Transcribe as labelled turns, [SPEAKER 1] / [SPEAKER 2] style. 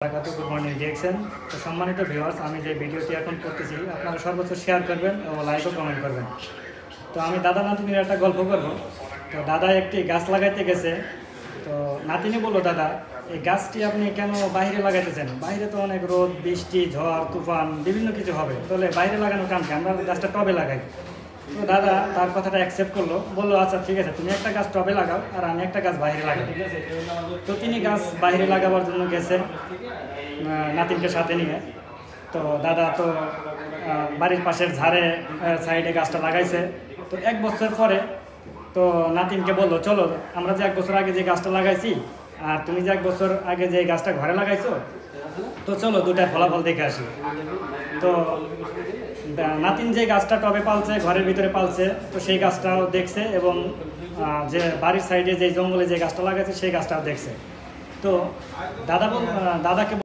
[SPEAKER 1] Good morning দেখছেন তো সম্মানিত ভিউয়ার্স, আমি যে ভিডিওটি এখন করতেছি আপনারা সর্বোচ্চ শেয়ার করবেন এবং লাইক ও কমেন্ট করবেন। তো আমি দাদা নাতিনের একটা গল্প করব। তো দাদা একটি গাছ লাগাইতে গেছে। তো নাতিনি বললো, দাদা এই গাছটি আপনি কেন বাইরে লাগাইতেছেন? বাইরে তো অনেক রোদ, বৃষ্টি, ঝড়, তুফান বিভিন্ন কিছু হবে, তাহলে বাইরে লাগানো কাম কি? আমরা গাছটা টবে লাগাই। তো দাদা তার কথাটা অ্যাকসেপ্ট করলো, বললো আচ্ছা ঠিক আছে, তুমি একটা গাছ টবে লাগাও আর আমি একটা গাছ বাইরে লাগাই। তো তিনি গাছ বাইরে লাগাবার জন্য গেছে নাতিনকে সাথে নিয়ে। তো দাদা তো বাড়ির পাশের ঝাড়ে সাইডে গাছটা লাগাইছে। তো 1 বছর পরে তো নাতিনকে বললো, চলো আমরা যে 1 বছর আগে যে গাছটা লাগাইছি আর তুমি যে 1 বছর আগে যে গাছটা ঘরে লাগাইছো, তো চলো দুটার ফলাফল দেখে আসি। তো নাতিন যে গাছটা টবে পালছে, ঘরের ভিতরে পালছে, তো সেই গাছটাও দেখছে এবং যে বাড়ির সাইডে যে জঙ্গলে যে গাছটা লাগাইছে সেই গাছটাও দেখছে। তো দাদাকে